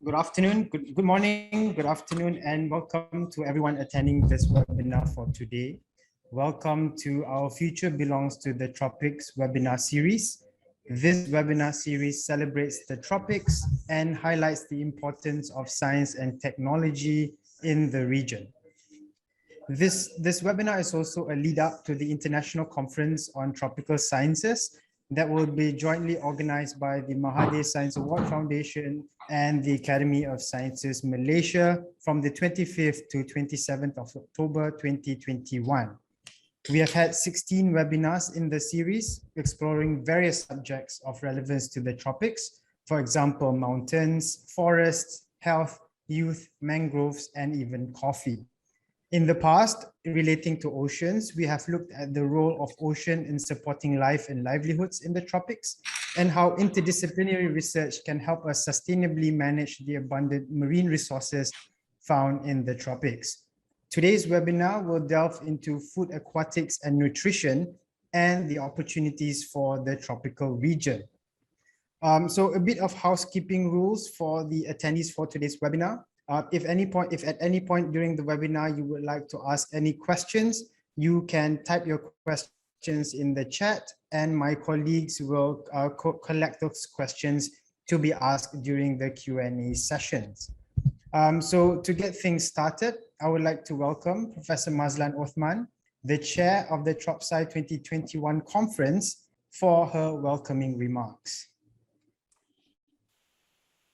Good afternoon, good morning, good afternoon, and welcome to everyone attending this webinar for today. Welcome to our Future Belongs to the Tropics webinar series. This webinar series celebrates the tropics and highlights the importance of science and technology in the region. This webinar is also a lead up to the International Conference on Tropical Sciences that will be jointly organized by the Mahathir Science Award Foundation and the Academy of Sciences Malaysia from the 25th to 27th of October 2021. We have had 16 webinars in the series exploring various subjects of relevance to the tropics, for example, mountains, forests, health, youth, mangroves, and even coffee. In the past, relating to oceans, we have looked at the role of ocean in supporting life and livelihoods in the tropics and how interdisciplinary research can help us sustainably manage the abundant marine resources found in the tropics. Today's webinar will delve into food, aquatics, and nutrition and the opportunities for the tropical region. So a bit of housekeeping rules for the attendees for today's webinar. If at any point during the webinar you would like to ask any questions, you can type your questions in the chat and my colleagues will collect those questions to be asked during the Q&A sessions. So to get things started, I would like to welcome Professor Mazlan Othman, the chair of the TropSci 2021 conference, for her welcoming remarks.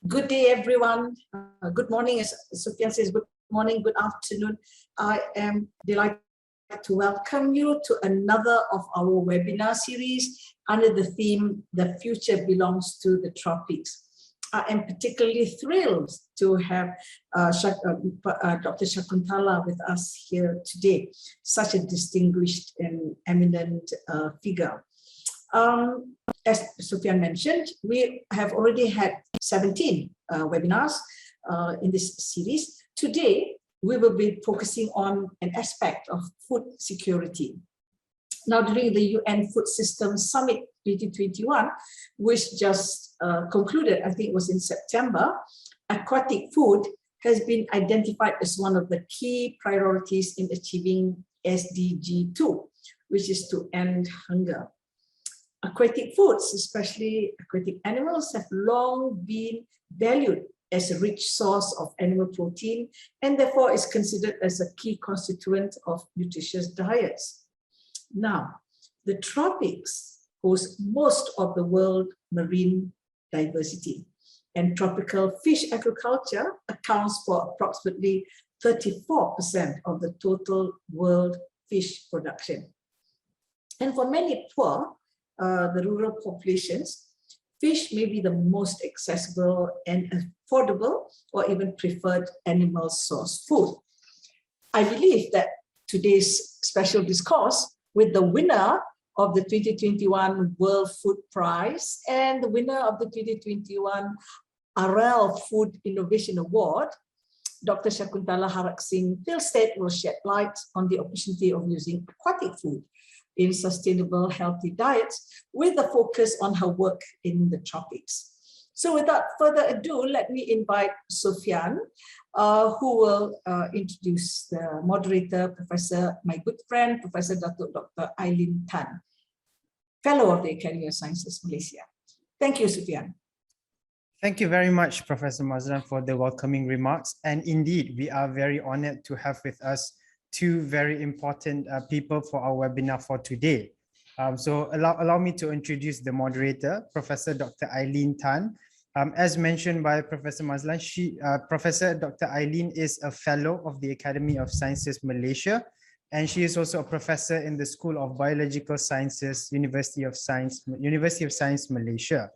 Good day, everyone. Good morning, as Sufyan says, good morning, good afternoon. I am delighted to welcome you to another of our webinar series under the theme, The Future Belongs to the Tropics. I am particularly thrilled to have Dr. Shakuntala with us here today, such a distinguished and eminent figure. As Sufyan mentioned, we have already had 17 webinars in this series. Today, we will be focusing on an aspect of food security. Now, during the UN Food Systems Summit 2021, which just concluded, I think it was in September, aquatic food has been identified as one of the key priorities in achieving SDG 2, which is to end hunger. Aquatic foods, especially aquatic animals, have long been valued as a rich source of animal protein and therefore is considered as a key constituent of nutritious diets. Now, the tropics host most of the world marine diversity, and tropical fish agriculture accounts for approximately 34% of the total world fish production. And for many poor, the rural populations, fish may be the most accessible and affordable or even preferred animal source food. I believe that today's special discourse with the winner of the 2021 World Food Prize and the winner of the 2021 RL Food Innovation Award, Dr. Shakuntala Haraksingh Pilstead, will shed light on the opportunity of using aquatic food in sustainable, healthy diets with a focus on her work in the tropics. So without further ado, let me invite Sufyan, who will introduce the moderator, Professor, my good friend, Professor Dr. Eileen Tan, Fellow of the Academy of Sciences, Malaysia. Thank you, Sufyan. Thank you very much, Professor Mazlan, for the welcoming remarks. And indeed, we are very honored to have with us two very important people for our webinar for today. So allow me to introduce the moderator, Professor Dr. Eileen Tan. As mentioned by Professor Mazlan, Professor Dr. Eileen is a fellow of the Academy of Sciences Malaysia, and she is also a professor in the School of Biological Sciences, University of Science Malaysia.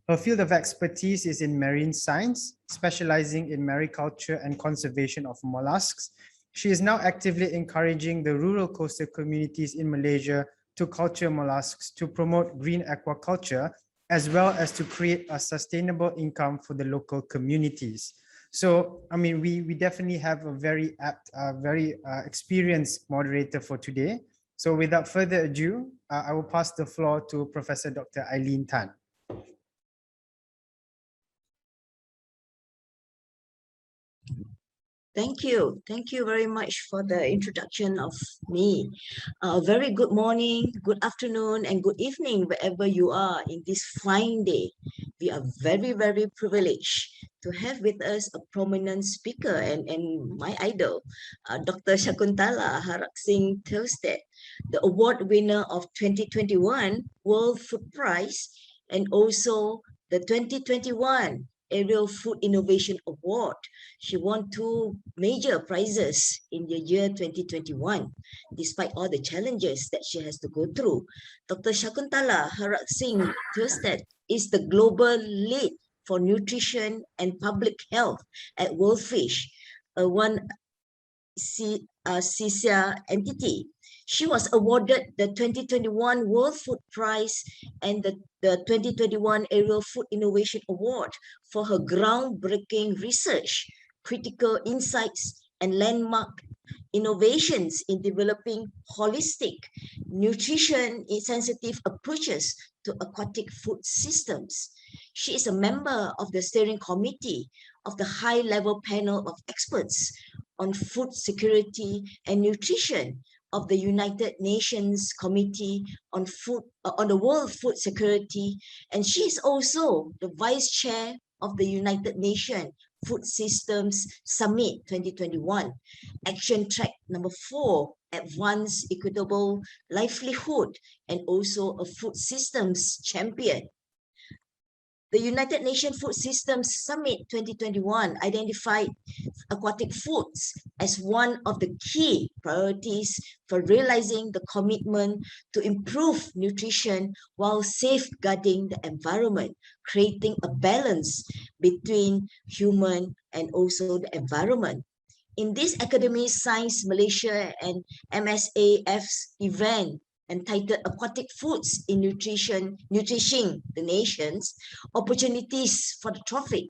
Her field of expertise is in marine science, specializing in mariculture and conservation of mollusks. She is now actively encouraging the rural coastal communities in Malaysia to culture mollusks to promote green aquaculture, as well as to create a sustainable income for the local communities. So, I mean, we definitely have a very apt, experienced moderator for today. So without further ado, I will pass the floor to Professor Dr. Eileen Tan. Thank you. Thank you very much for the introduction of me. Very good morning, good afternoon, and good evening, wherever you are in this fine day. We are very, very privileged to have with us a prominent speaker and my idol, Dr. Shakuntala Haraksingh Thilstead, the award winner of 2021 World Food Prize and also the 2021 Aerial Food Innovation Award. She won 2 major prizes in the year 2021, despite all the challenges that she has to go through. Dr. Shakuntala Haraksingh Thilstead is the global lead for nutrition and public health at WorldFish, one CISA entity. She was awarded the 2021 World Food Prize and the 2021 Aerial Food Innovation Award for her groundbreaking research, critical insights, and landmark innovations in developing holistic, nutrition-sensitive approaches to aquatic food systems. She is a member of the steering committee of the high-level panel of experts on food security and nutrition of the United Nations Committee on the World Food Security, and she is also the vice chair of the United Nations Food Systems Summit 2021, Action Track number 4, Advanced Equitable Livelihood, and also a food systems champion. The United Nations Food Systems Summit 2021 identified aquatic foods as one of the key priorities for realizing the commitment to improve nutrition while safeguarding the environment, creating a balance between human and also the environment. In this Academy Science Malaysia and MSAF's event entitled Aquatic Foods in Nourishing the Nations, Opportunities for the Tropics,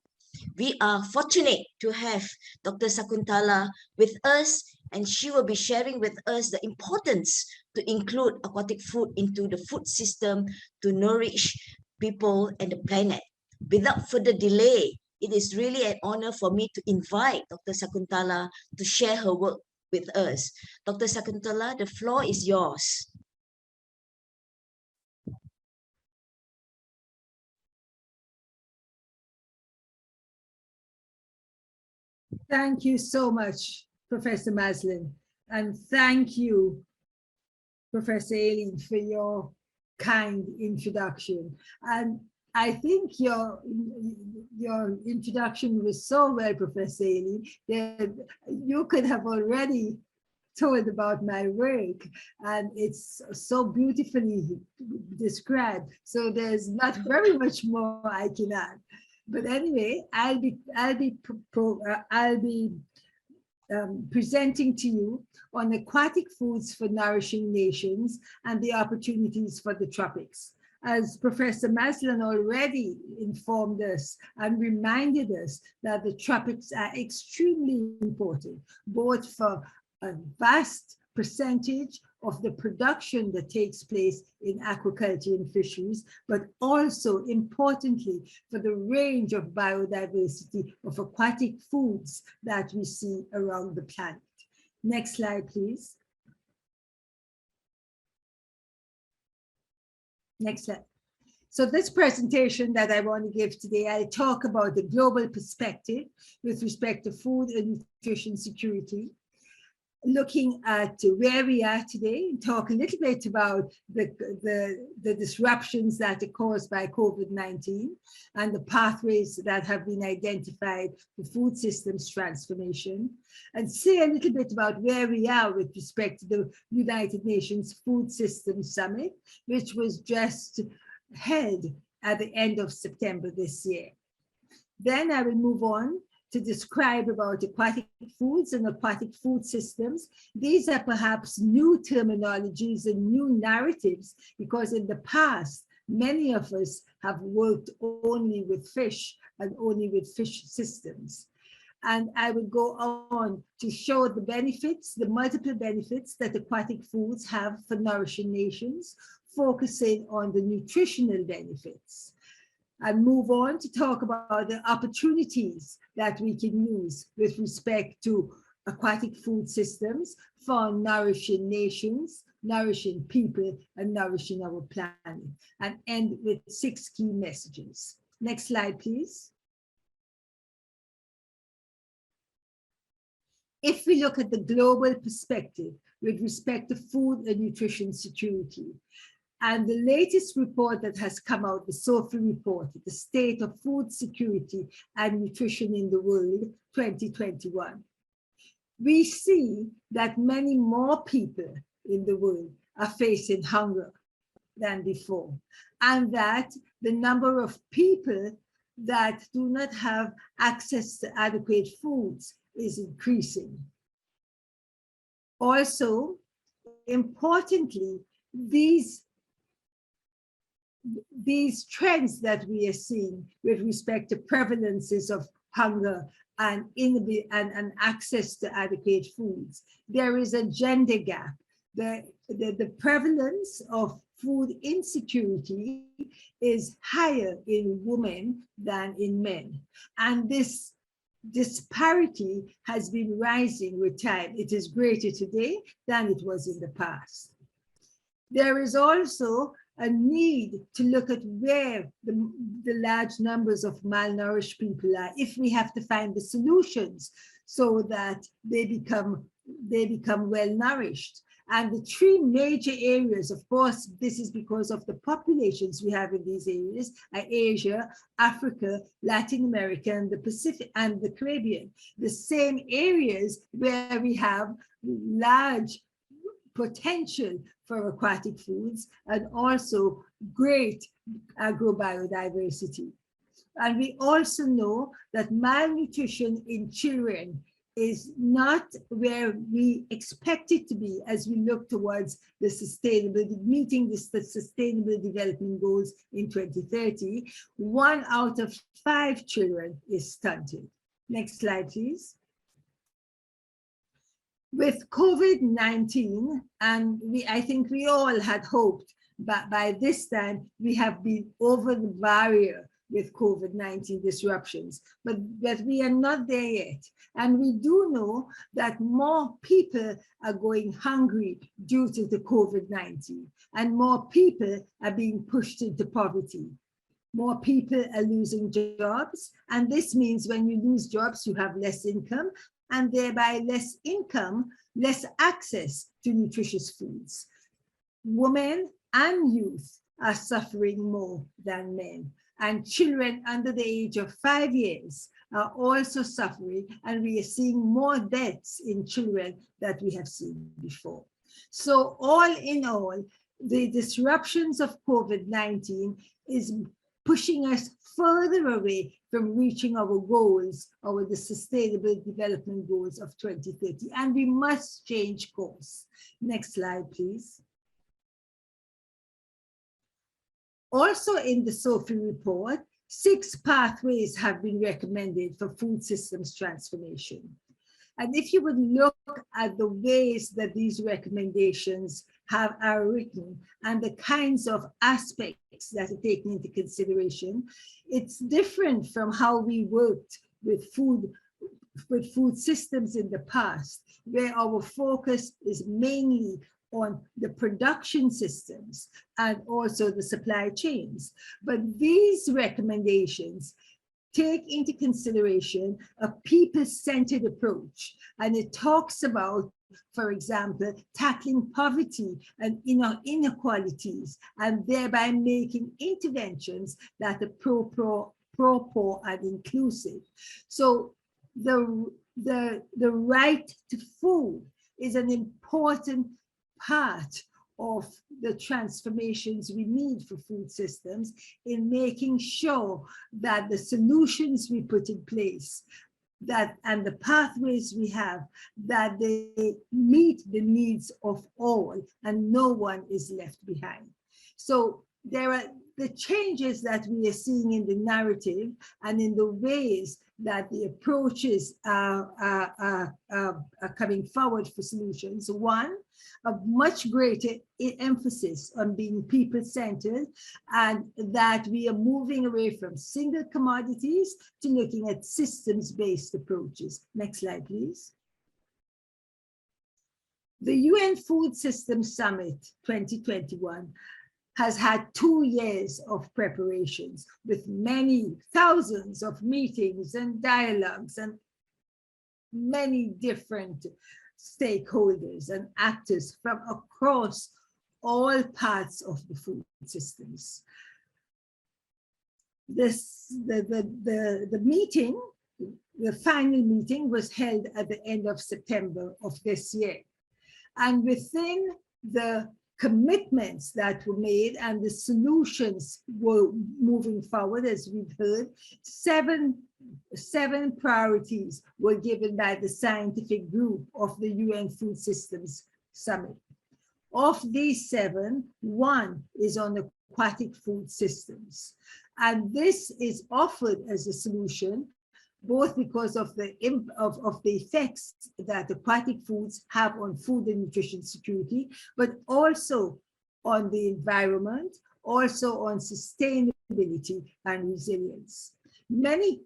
we are fortunate to have Dr. Shakuntala with us, and she will be sharing with us the importance to include aquatic food into the food system to nourish people and the planet. Without further delay, it is really an honor for me to invite Dr. Shakuntala to share her work with us. Dr. Shakuntala, the floor is yours. Thank you so much, Professor Maslin, and thank you, Professor Aileen, for your kind introduction. And I think your introduction was so well, Professor Aileen, that you could have already told about my work, and it's so beautifully described. So there's not very much more I can add. But anyway, I'll be presenting to you on aquatic foods for nourishing nations and the opportunities for the tropics. As Professor Maslin already informed us and reminded us that the tropics are extremely important, both for a vast percentage of the production that takes place in aquaculture and fisheries, but also importantly for the range of biodiversity of aquatic foods that we see around the planet. Next slide, please. Next slide. So this presentation that I want to give today, I talk about the global perspective with respect to food and nutrition security, looking at where we are today, and talk a little bit about the disruptions that are caused by COVID-19 and the pathways that have been identified for food systems transformation, and say a little bit about where we are with respect to the United Nations Food Systems Summit, which was just held at the end of September this year. Then I will move on to describe about aquatic foods and aquatic food systems. These are perhaps new terminologies and new narratives, because in the past, many of us have worked only with fish and only with fish systems. And I will go on to show the benefits, the multiple benefits that aquatic foods have for nourishing nations, focusing on the nutritional benefits. and move on to talk about the opportunities that we can use with respect to aquatic food systems for nourishing nations, nourishing people, and nourishing our planet, and end with 6 key messages. Next slide, please. If we look at the global perspective with respect to food and nutrition security, and the latest report that has come out, the SOFI report, the State of Food Security and Nutrition in the World 2021, we see that many more people in the world are facing hunger than before, and that the number of people that do not have access to adequate foods is increasing. Also, importantly, these trends that we are seeing with respect to prevalences of hunger and access to adequate foods, there is a gender gap. The prevalence of food insecurity is higher in women than in men. And this disparity has been rising with time. It is greater today than it was in the past. There is also a need to look at where the large numbers of malnourished people are, if we have to find the solutions so that they become well nourished. And the 3 major areas, of course, this is because of the populations we have in these areas, are Asia, Africa, Latin America, and the Pacific and the Caribbean. The same areas where we have large potential for aquatic foods and also great agrobiodiversity. And we also know that malnutrition in children is not where we expect it to be as we look towards the meeting the Sustainable Development Goals in 2030. 1 out of 5 children is stunted. Next slide, please. With COVID-19, and I think we all had hoped, but by this time we have been over the barrier with COVID-19 disruptions, but we are not there yet. And we do know that more people are going hungry due to the COVID-19, and more people are being pushed into poverty. More people are losing jobs, and this means when you lose jobs, you have less income, and thereby less income, less access to nutritious foods. Women and youth are suffering more than men, and children under the age of 5 years are also suffering, and we are seeing more deaths in children that we have seen before. So all in all, the disruptions of COVID-19 is pushing us further away from reaching our goals, the Sustainable Development Goals of 2030, and we must change course. Next slide, please. Also in the SOFI report, 6 pathways have been recommended for food systems transformation. And if you would look at the ways that these recommendations are written and the kinds of aspects that are taken into consideration, it's different from how we worked with food systems in the past, where our focus is mainly on the production systems and also the supply chains. But these recommendations take into consideration a people-centered approach, and it talks about, for example, tackling poverty and inequalities, and thereby making interventions that are pro-poor and inclusive. So the right to food is an important part of the transformations we need for food systems in making sure that the solutions we put in place and the pathways we have, that they meet the needs of all and no one is left behind. So there are the changes that we are seeing in the narrative and in the ways that the approaches are coming forward for solutions. One, a much greater emphasis on being people-centered, and that we are moving away from single commodities to looking at systems-based approaches. Next slide, please. The UN Food Systems Summit 2021 has had 2 years of preparations with many thousands of meetings and dialogues and many different stakeholders and actors from across all parts of the food systems. The meeting, the final meeting, was held at the end of September of this year. And within the commitments that were made and the solutions were moving forward, as we've heard, seven priorities were given by the scientific group of the UN Food Systems Summit. Of these 7, 1 is on aquatic food systems. And this is offered as a solution both because of the effects that aquatic foods have on food and nutrition security, but also on the environment, also on sustainability and resilience. Many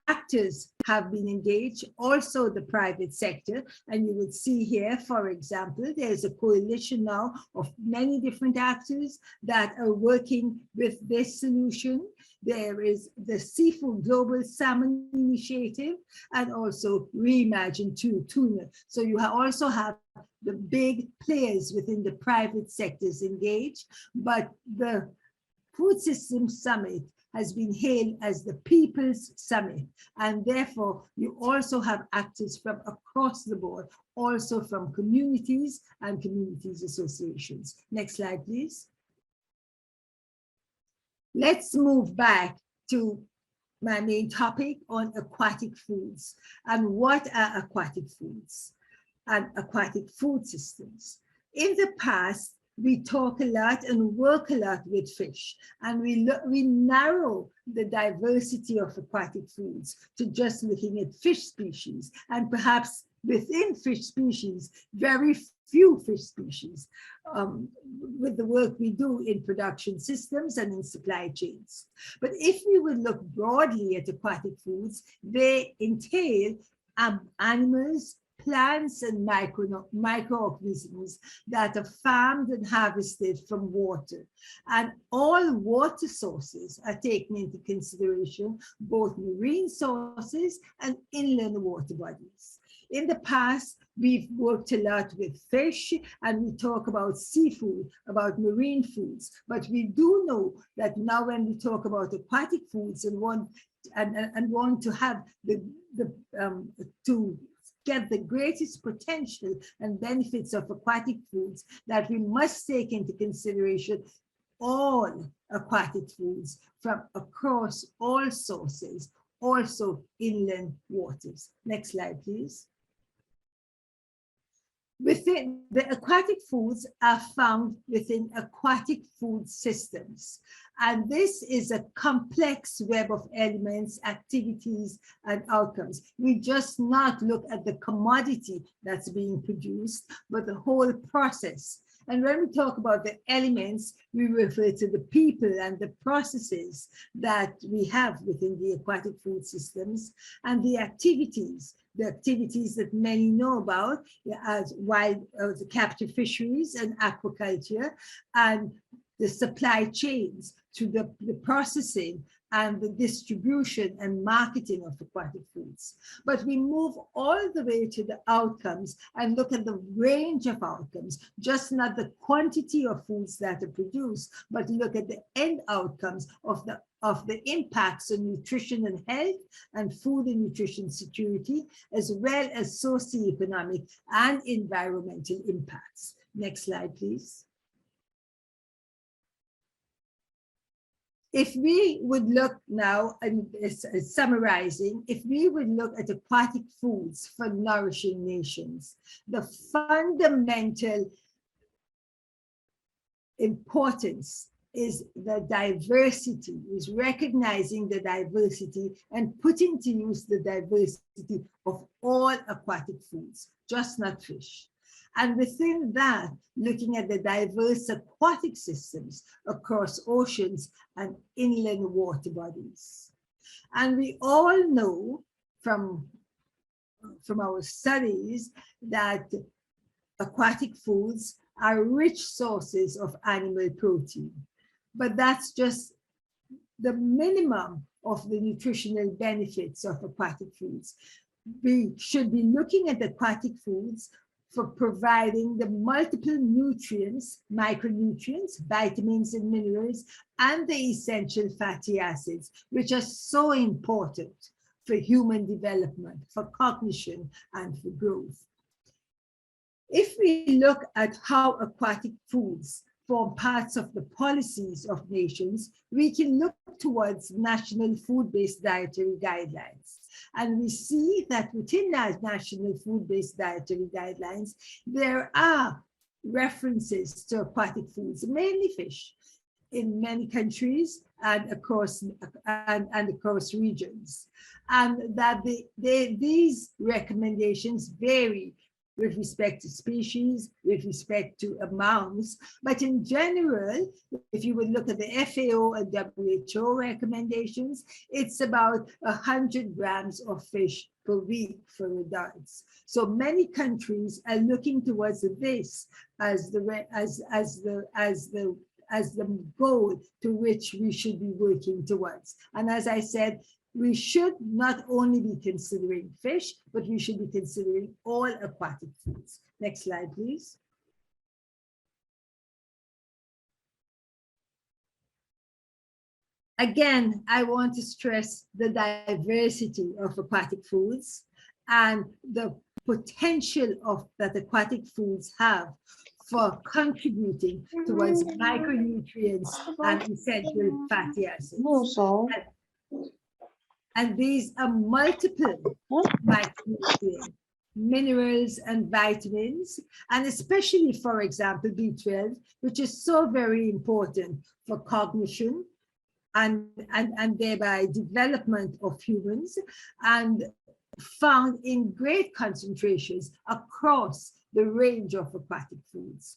actors have been engaged, also the private sector, and you would see here, for example, there's a coalition now of many different actors that are working with this solution. There is the Seafood Global Salmon Initiative and also Reimagine Tuna. So you also have the big players within the private sectors engaged, but the Food Systems Summit has been hailed as the People's Summit, and therefore you also have actors from across the board, also from communities and communities associations. Next slide, please. Let's move back to my main topic on aquatic foods. And what are aquatic foods and aquatic food systems? In the past, we talk a lot and work a lot with fish, and we narrow the diversity of aquatic foods to just looking at fish species, and perhaps within fish species, very few fish species, with the work we do in production systems and in supply chains. But if we would look broadly at aquatic foods, they entail animals, plants, and microorganisms that are farmed and harvested from water. And all water sources are taken into consideration, both marine sources and inland water bodies. In the past, we've worked a lot with fish, and we talk about seafood, about marine foods, but we do know that now when we talk about aquatic foods and want to have to get the greatest potential and benefits of aquatic foods, that we must take into consideration all aquatic foods from across all sources, also inland waters. Next slide, please. Within the aquatic foods are found within aquatic food systems. And this is a complex web of elements, activities, and outcomes. We just not look at the commodity that's being produced, but the whole process. And when we talk about the elements, we refer to the people and the processes that we have within the aquatic food systems, and the activities that many know about, as the captive fisheries and aquaculture, and the supply chains to the processing and the distribution and marketing of aquatic foods. But we move all the way to the outcomes and look at the range of outcomes, just not the quantity of foods that are produced, but look at the end outcomes of the impacts on nutrition and health and food and nutrition security, as well as socioeconomic and environmental impacts. Next slide, please. If we would look now, and summarizing, if we would look at aquatic foods for nourishing nations, the fundamental importance is the diversity, is recognizing the diversity and putting to use the diversity of all aquatic foods, just not fish. And within that, looking at the diverse aquatic systems across oceans and inland water bodies. And we all know from our studies that aquatic foods are rich sources of animal protein. But that's just the minimum of the nutritional benefits of aquatic foods. We should be looking at aquatic foods for providing the multiple nutrients, micronutrients, vitamins and minerals, and the essential fatty acids, which are so important for human development, for cognition, and for growth. If we look at how aquatic foods form parts of the policies of nations, we can look towards national food-based dietary guidelines. And we see that within that national food-based dietary guidelines, there are references to aquatic foods, mainly fish, in many countries and across regions. And that these recommendations vary with respect to species, with respect to amounts. But in general, if you would look at the FAO and WHO recommendations, it's about 100 grams of fish per week for adults. So many countries are looking towards this as the goal to which we should be working towards. And as I said, we should not only be considering fish, but we should be considering all aquatic foods. Next slide, please. Again, I want to stress the diversity of aquatic foods and the potential that aquatic foods have for contributing towards micronutrients and essential fatty acids. And these are multiple micronutrients, minerals and vitamins, and especially, for example, B12, which is so very important for cognition and thereby development of humans, and found in great concentrations across the range of aquatic foods.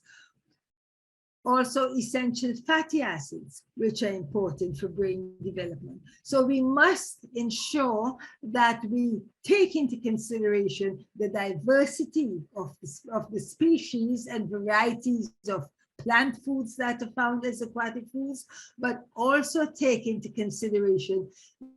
Also essential fatty acids, which are important for brain development. So we must ensure that we take into consideration the diversity of the species and varieties of plant foods that are found as aquatic foods, but also take into consideration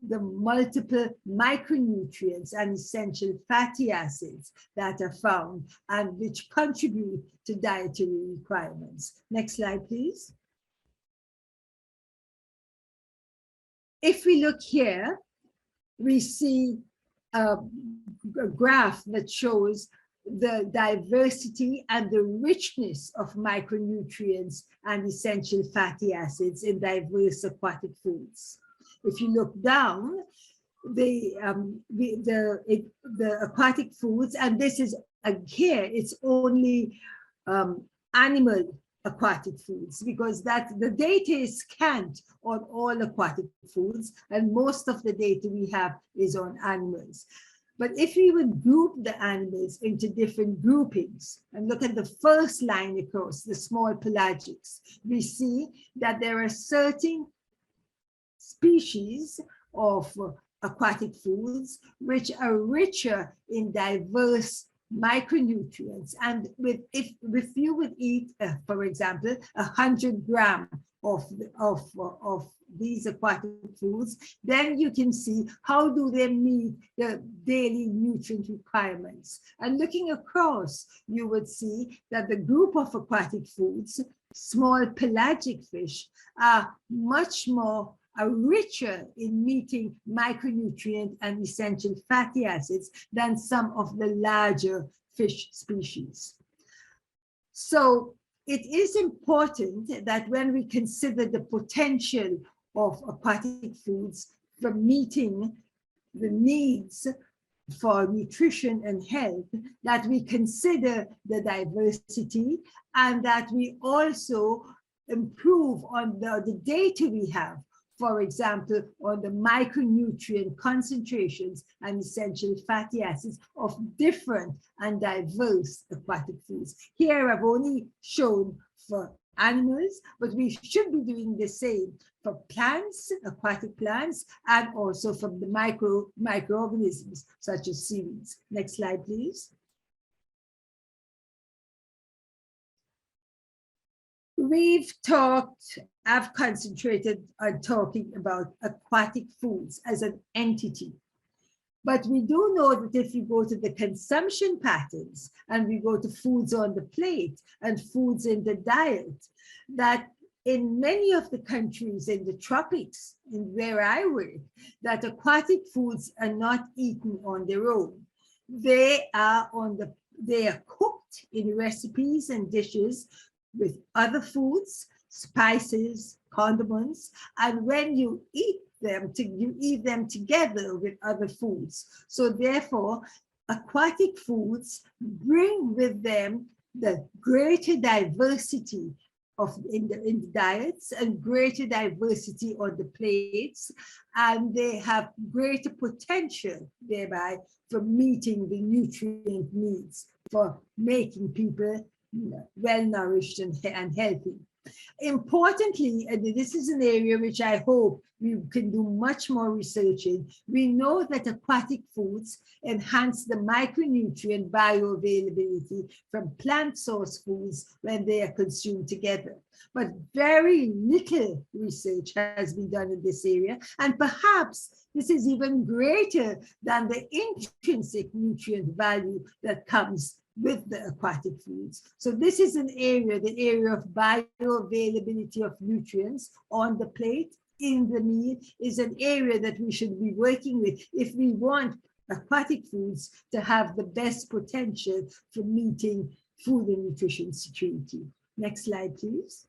the multiple micronutrients and essential fatty acids that are found and which contribute to dietary requirements. Next slide, please. If we look here, we see a graph that shows the diversity and the richness of micronutrients and essential fatty acids in diverse aquatic foods. If you look down, the aquatic foods, and this is here, it's only animal aquatic foods, because the data is scant on all aquatic foods, and most of the data we have is on animals. But if we would group the animals into different groupings and look at the first line across, the small pelagics, we see that there are certain species of aquatic foods which are richer in diverse micronutrients. And if you would eat, for example, 100 grams of these aquatic foods, then you can see how do they meet the daily nutrient requirements. And looking across, you would see that the group of aquatic foods, small pelagic fish, are much more richer in meeting micronutrient and essential fatty acids than some of the larger fish species. So it is important that when we consider the potential of aquatic foods for meeting the needs for nutrition and health, that we consider the diversity and that we also improve on the data we have, for example, on the micronutrient concentrations and essential fatty acids of different and diverse aquatic foods. Here I've only shown for animals, but we should be doing the same for plants, aquatic plants, and also from the microorganisms such as seaweeds. Next slide, please. I've concentrated on talking about aquatic foods as an entity. But we do know that if we go to the consumption patterns and we go to foods on the plate and foods in the diet, that in many of the countries in the tropics, in where I work, that aquatic foods are not eaten on their own. They are cooked in recipes and dishes with other foods, spices, condiments, and when you eat them, you eat them together with other foods. So therefore, aquatic foods bring with them the greater diversity in the diets and greater diversity on the plates, and they have greater potential thereby for meeting the nutrient needs, for making people well nourished and healthy. Importantly, and this is an area which I hope we can do much more research in, we know that aquatic foods enhance the micronutrient bioavailability from plant source foods when they are consumed together. But very little research has been done in this area, and perhaps this is even greater than the intrinsic nutrient value that comes with the aquatic foods. So this is an area, the area of bioavailability of nutrients on the plate, in the meal, is an area that we should be working with if we want aquatic foods to have the best potential for meeting food and nutrition security. Next slide, please.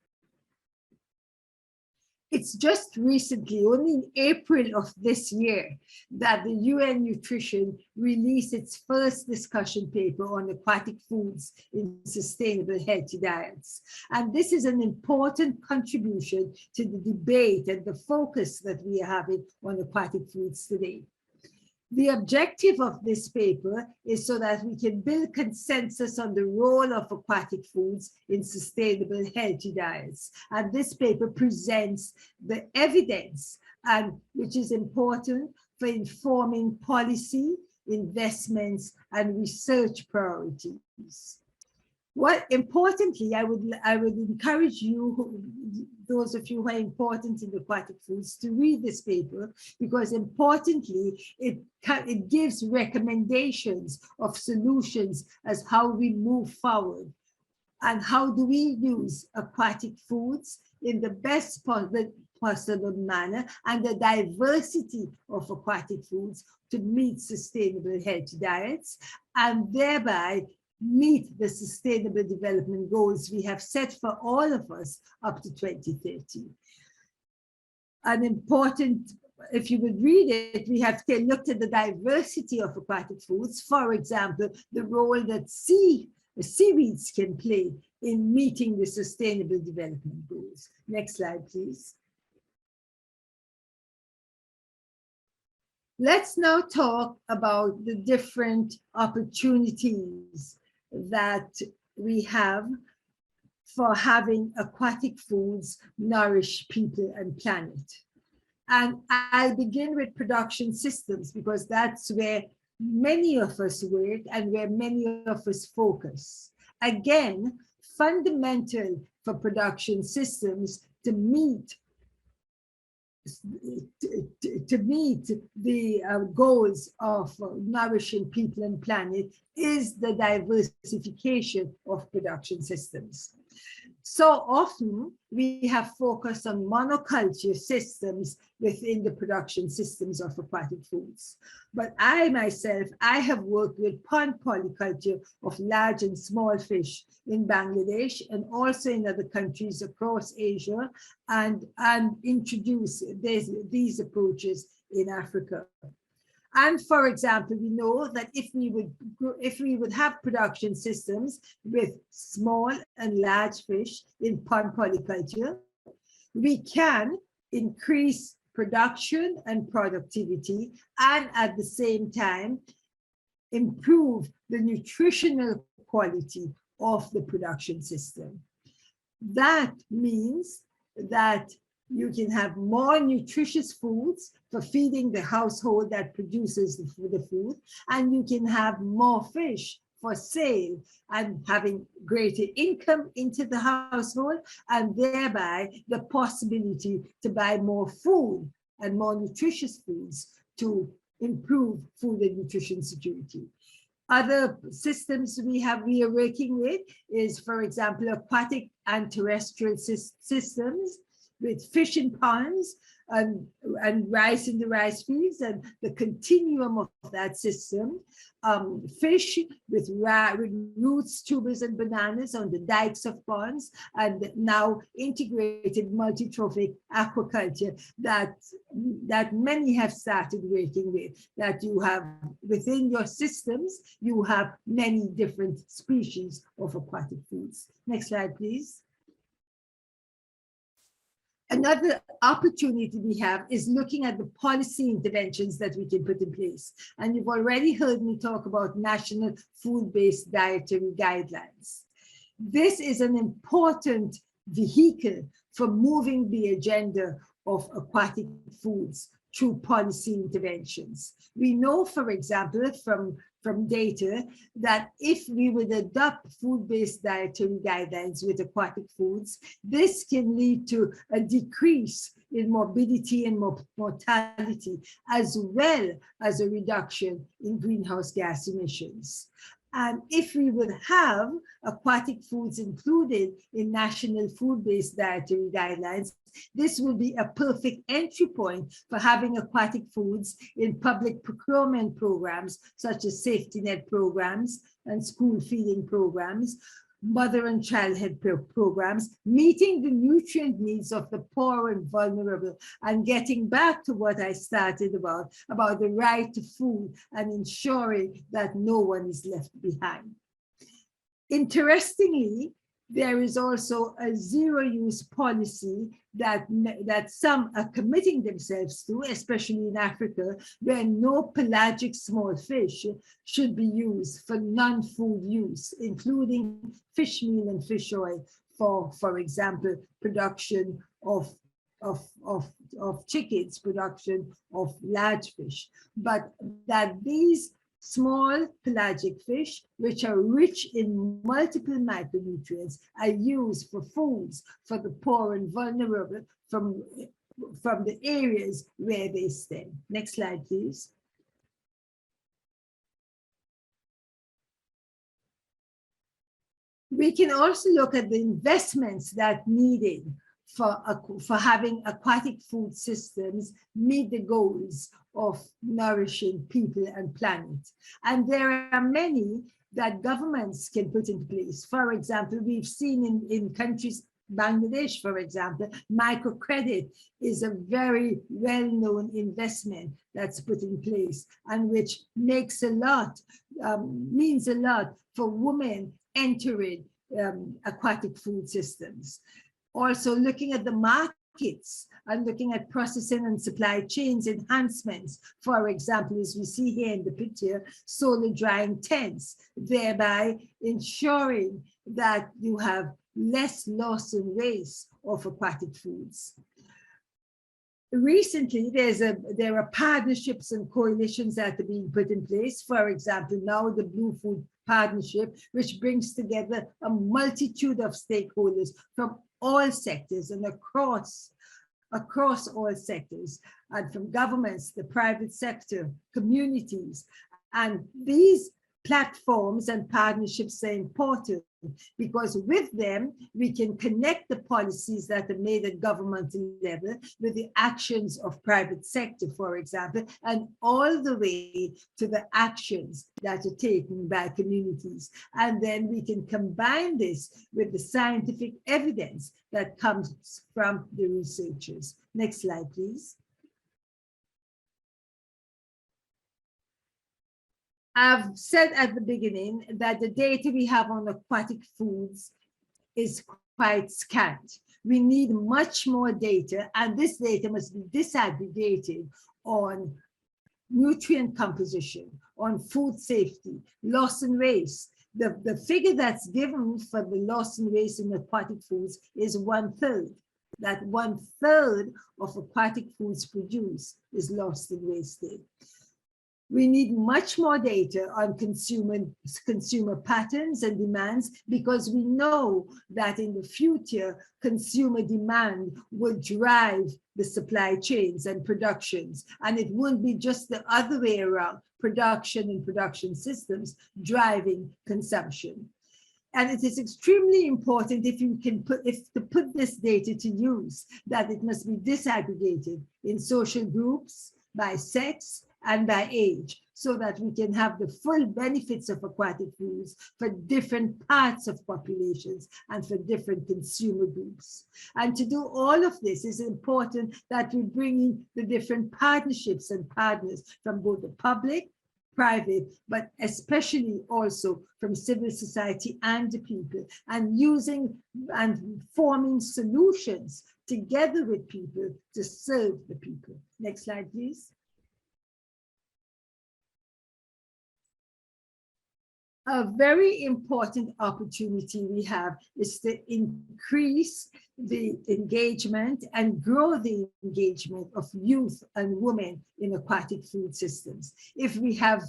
It's just recently, only in April of this year, that the UN Nutrition released its first discussion paper on aquatic foods in sustainable healthy diets. And this is an important contribution to the debate and the focus that we are having on aquatic foods today. The objective of this paper is so that we can build consensus on the role of aquatic foods in sustainable healthy diets. And this paper presents the evidence, and which is important for informing policy, investments, and research priorities. What importantly, I would encourage you, those of you who are important in aquatic foods, to read this paper, because importantly, it gives recommendations of solutions as how we move forward and how do we use aquatic foods in the best possible manner and the diversity of aquatic foods to meet sustainable healthy diets and thereby meet the sustainable development goals we have set for all of us up to 2030. An important, if you would read it, we have looked at the diversity of aquatic foods. For example, the role that seaweeds can play in meeting the sustainable development goals. Next slide, please. Let's now talk about the different opportunities that we have for having aquatic foods nourish people and planet. And I'll begin with production systems because that's where many of us work and where many of us focus. Again, fundamental for production systems to meet the goals of nourishing people and planet is the diversification of production systems. So often we have focused on monoculture systems within the production systems of aquatic foods. But I myself, I have worked with pond polyculture of large and small fish in Bangladesh and also in other countries across Asia and introduced these approaches in Africa. And for example, we know that if we would have production systems with small and large fish in pond polyculture, we can increase production and productivity, and at the same time improve the nutritional quality of the production system. That means that you can have more nutritious foods for feeding the household that produces the food, and you can have more fish for sale and having greater income into the household, and thereby the possibility to buy more food and more nutritious foods to improve food and nutrition security. Other systems we are working with is, for example, aquatic and terrestrial systems with fish in ponds and rice in the rice fields, and the continuum of that system. Fish with roots, tubers, and bananas on the dikes of ponds, and now integrated multi-trophic aquaculture that many have started working with, that you have within your systems, you have many different species of aquatic foods. Next slide, please. Another opportunity we have is looking at the policy interventions that we can put in place. And you've already heard me talk about national food-based dietary guidelines. This is an important vehicle for moving the agenda of aquatic foods through policy interventions. We know, for example, from data that if we would adopt food-based dietary guidelines with aquatic foods, this can lead to a decrease in morbidity and mortality, as well as a reduction in greenhouse gas emissions. And if we would have aquatic foods included in national food-based dietary guidelines, this will be a perfect entry point for having aquatic foods in public procurement programs, such as safety net programs and school feeding programs, mother and child health programs, meeting the nutrient needs of the poor and vulnerable, and getting back to what I started about the right to food and ensuring that no one is left behind. Interestingly, there is also a zero-use policy that some are committing themselves to, especially in Africa, where no pelagic small fish should be used for non-food use, including fish meal and fish oil for example, production of chickens, production of large fish, but that these small pelagic fish, which are rich in multiple micronutrients, are used for foods for the poor and vulnerable from the areas where they stem. Next slide, please. We can also look at the investments that needed for having aquatic food systems meet the goals of nourishing people and planet. And there are many that governments can put in place. For example, we've seen in countries, Bangladesh, for example, microcredit is a very well-known investment that's put in place, and which makes a lot, means a lot for women entering aquatic food systems. Also looking at the markets and looking at processing and supply chains enhancements. For example, as we see here in the picture, solar drying tents, thereby ensuring that you have less loss and waste of aquatic foods. Recently, there are partnerships and coalitions that are being put in place. For example, now the Blue Food Partnership, which brings together a multitude of stakeholders from all sectors and across all sectors, and from governments, the private sector, communities. And these platforms and partnerships are important because with them, we can connect the policies that are made at governmental level with the actions of private sector, for example, and all the way to the actions that are taken by communities. And then we can combine this with the scientific evidence that comes from the researchers. Next slide, please. I've said at the beginning that the data we have on aquatic foods is quite scant. We need much more data, and this data must be disaggregated on nutrient composition, on food safety, loss and waste. The figure that's given for the loss and waste in aquatic foods is 1/3. That 1/3 of aquatic foods produced is lost and wasted. We need much more data on consumer patterns and demands, because we know that in the future, consumer demand will drive the supply chains and productions. And it won't be just the other way around, production and production systems driving consumption. And it is extremely important if to put this data to use, that it must be disaggregated in social groups, by sex, and by age, so that we can have the full benefits of aquatic foods for different parts of populations and for different consumer groups. And to do all of this is important that we bring in the different partnerships and partners from both the public, private, but especially also from civil society and the people, and using and forming solutions together with people to serve the people. Next slide, please. A very important opportunity we have is to increase the engagement and grow the engagement of youth and women in aquatic food systems. If we have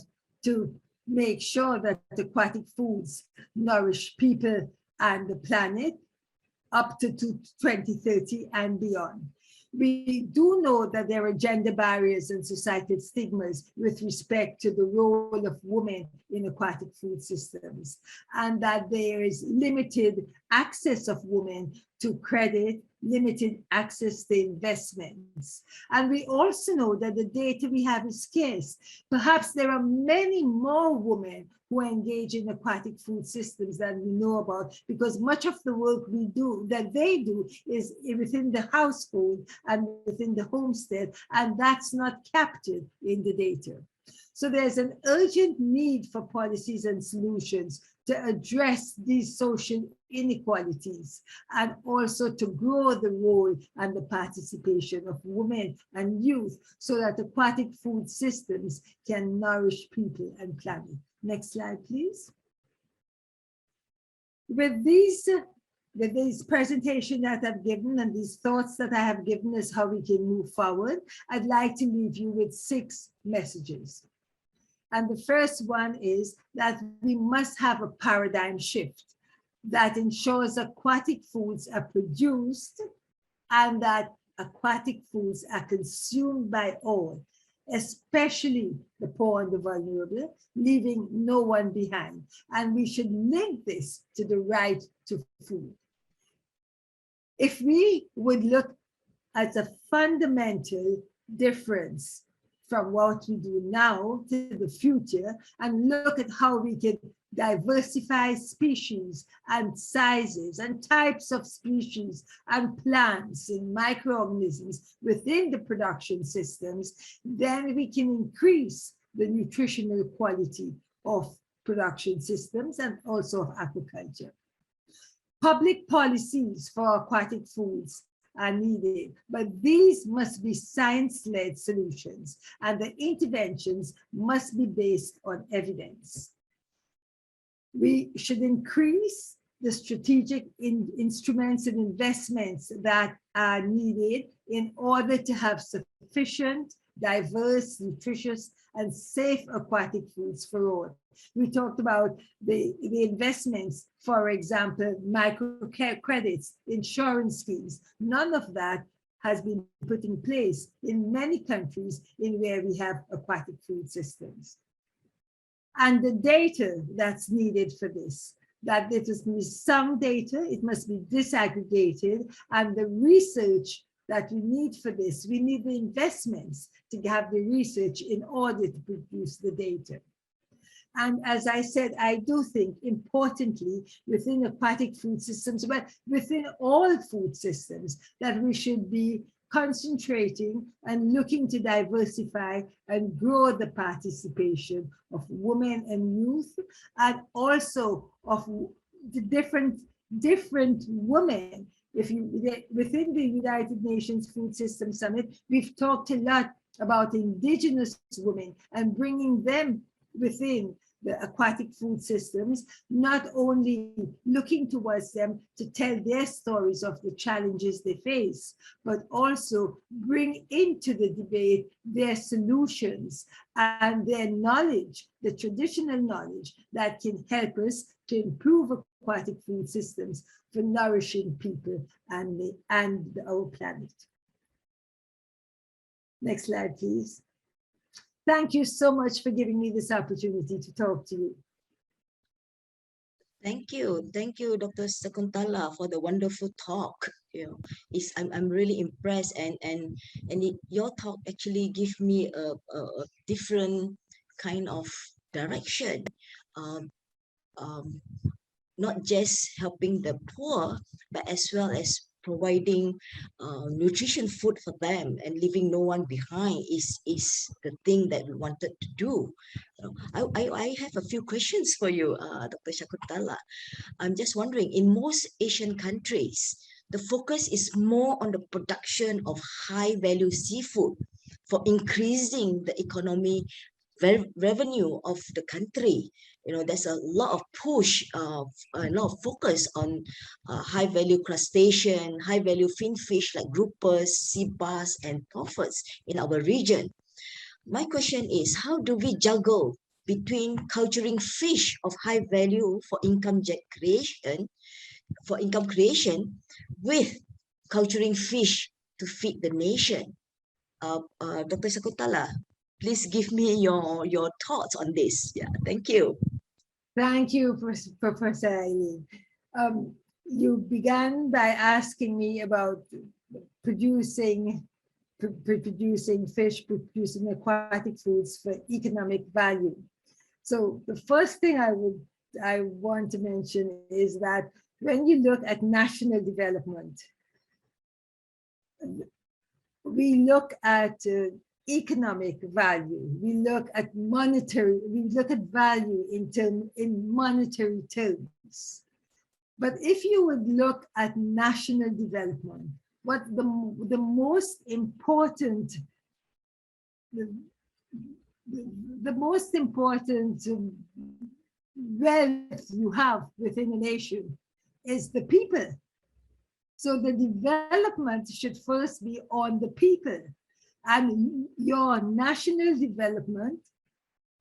to make sure that aquatic foods nourish people and the planet up to 2030 and beyond. We do know that there are gender barriers and societal stigmas with respect to the role of women in aquatic food systems, and that there is limited access of women to credit, limited access to investments. And we also know that the data we have is scarce. Perhaps there are many more women who engage in aquatic food systems than we know about, because much of the work they do is within the household and within the homestead, and that's not captured in the data. So there's an urgent need for policies and solutions to address these social inequalities, and also to grow the role and the participation of women and youth, so that aquatic food systems can nourish people and planet. Next slide, please. With this presentation that I've given and these thoughts that I have given as how we can move forward, I'd like to leave you with 6 messages. And the first one is that we must have a paradigm shift that ensures aquatic foods are produced and that aquatic foods are consumed by all, especially the poor and the vulnerable, leaving no one behind. And we should link this to the right to food. If we would look at a fundamental difference from what we do now to the future, and look at how we can diversify species and sizes and types of species and plants and microorganisms within the production systems, then we can increase the nutritional quality of production systems and also of aquaculture. Public policies for aquatic foods are needed, but these must be science-led solutions, and the interventions must be based on evidence. We should increase the strategic instruments and investments that are needed in order to have sufficient, diverse, nutritious, and safe aquatic foods for all. We talked about the investments, for example, microcredits, insurance schemes. None of that has been put in place in many countries in where we have aquatic food systems. And the data that's needed for this, that it must be some data, it must be disaggregated, and the research that we need for this, we need the investments to have the research in order to produce the data. And as I said, I do think, importantly, within aquatic food systems, but within all food systems, that we should be concentrating and looking to diversify and grow the participation of women and youth, and also of the different women. If you within the United Nations Food System Summit, we've talked a lot about indigenous women and bringing them within the aquatic food systems, not only looking towards them to tell their stories of the challenges they face, but also bring into the debate their solutions and their knowledge, the traditional knowledge that can help us to improve aquatic food systems for nourishing people and our planet. Next slide, please. Thank you so much for giving me this opportunity to talk to you. Thank you, Dr. Sakuntala, for the wonderful talk. I'm really impressed, and your talk actually gave me a different kind of direction. Not just helping the poor, but as well as providing nutrition food for them and leaving no one behind is the thing that we wanted to do. I have a few questions for you, Dr. Shakuntala. I'm just wondering, in most Asian countries, the focus is more on the production of high-value seafood for increasing the economy revenue of the country. There's a lot of push, a lot of focus on high-value crustacean, high-value fin fish like groupers, sea bass, and puffers in our region. My question is, how do we juggle between culturing fish of high value for income creation, with culturing fish to feed the nation? Dr. Sakuntala, please give me your thoughts on this. Yeah, thank you. Thank you, Professor Eileen. You began by asking me about producing fish, producing aquatic foods for economic value. So the first thing I want to mention is that when you look at national development, we look at economic value, we look at value in monetary terms. But if you would look at national development, what the most important wealth you have within a nation is the people. So the development should first be on the people, and your national development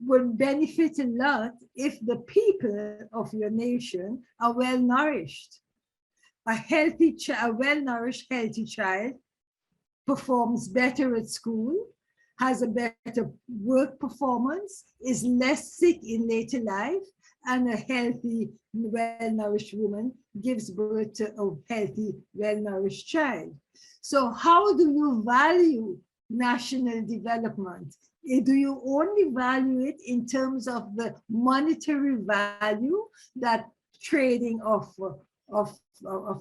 would benefit a lot if the people of your nation are well nourished. A well-nourished, healthy child performs better at school, has a better work performance, is less sick in later life, and a healthy, well-nourished woman gives birth to a healthy, well-nourished child. So how do you value national development? Do you only value it in terms of the monetary value that trading of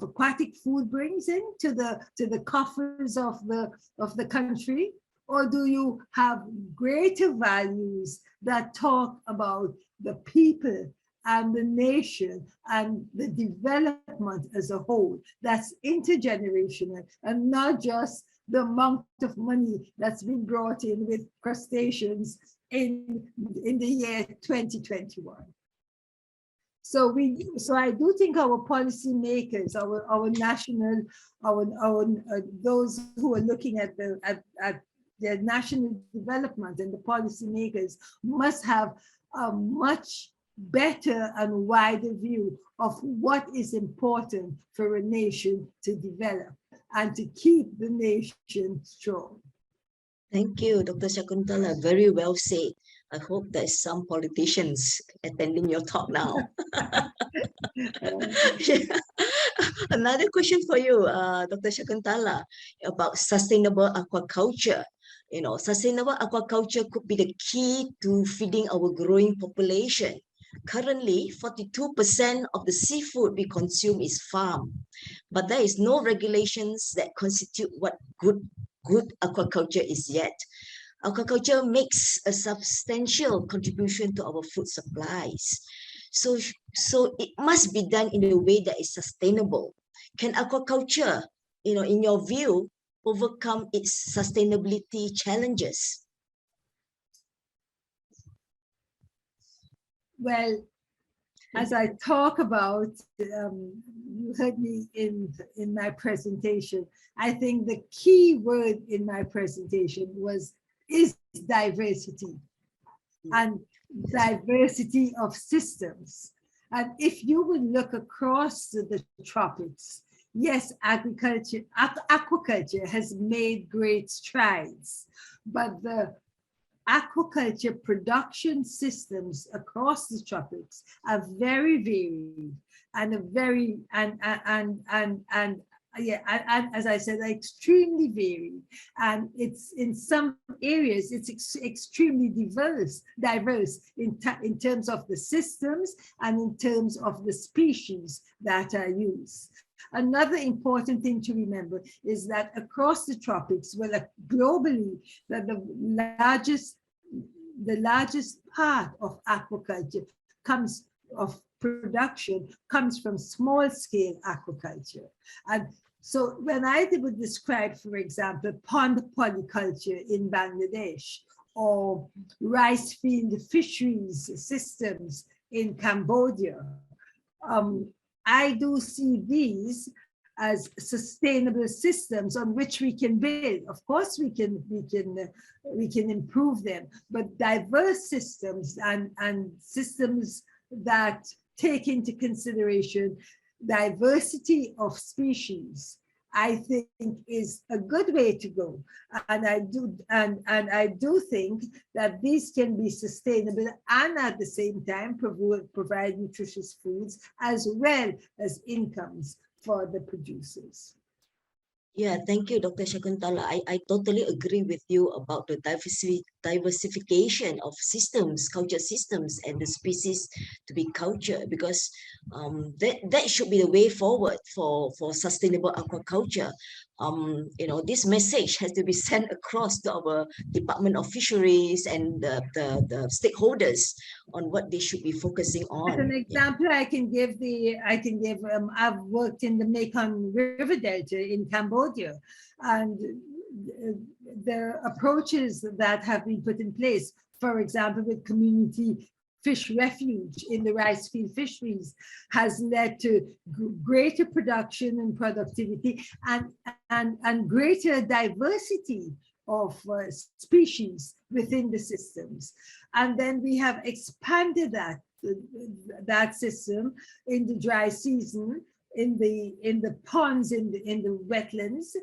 aquatic food brings in to the coffers of the country? Or do you have greater values that talk about the people and the nation and the development as a whole, that's intergenerational, and not just the amount of money that's been brought in with crustaceans in the year 2021? So I do think our policymakers, our national, those who are looking at their national development, and the policymakers must have a much better and wider view of what is important for a nation to develop and to keep the nation strong. Thank you, Dr. Shakuntala. Very well said. I hope there's some politicians attending your talk now. Another question for you, Dr. Shakuntala, about sustainable aquaculture. Sustainable aquaculture could be the key to feeding our growing population. Currently, 42% of the seafood we consume is farm, but there is no regulations that constitute what good aquaculture is yet. Aquaculture makes a substantial contribution to our food supplies. So it must be done in a way that is sustainable. Can aquaculture, in your view, overcome its sustainability challenges? Well, as I talk about, you heard me in my presentation, I think the key word in my presentation is diversity, and diversity of systems. And if you would look across the tropics, yes, aquaculture has made great strides, but the aquaculture production systems across the tropics are very varied and as I said, extremely varied. And it's in some areas, it's extremely diverse in terms of the systems and in terms of the species that are used. Another important thing to remember is that across the tropics, well, globally, that the largest part of aquaculture production comes from small-scale aquaculture. And so when I would describe, for example, pond polyculture in Bangladesh or rice field fisheries systems in Cambodia, I do see these as sustainable systems on which we can build. Of course, we can improve them, but diverse systems and systems that take into consideration diversity of species, I think is a good way to go. And I do think that these can be sustainable and at the same time provide nutritious foods as well as incomes for the producers. Yeah, thank you, Dr. Shakuntala. I totally agree with you about the diversification of systems, culture systems, and the species to be cultured, because that should be the way forward for sustainable aquaculture. This message has to be sent across to our Department of Fisheries and the stakeholders on what they should be focusing on. As an example, I can give I've worked in the Mekong River Delta in Cambodia, and the approaches that have been put in place, for example, with community fish refuge in the rice field fisheries, has led to greater production and productivity and greater diversity of species within the systems. And then we have expanded that system in the dry season, in the ponds, in the wetlands.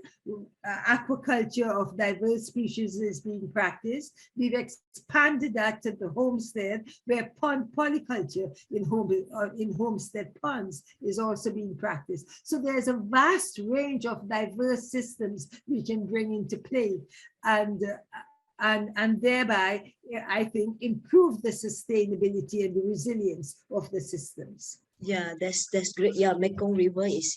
Aquaculture of diverse species is being practiced. We've expanded that to the homestead, where pond polyculture in homestead ponds is also being practiced. So there's a vast range of diverse systems we can bring into play, and thereby, I think, improve the sustainability and the resilience of the systems. Yeah, that's great. Yeah, Mekong River is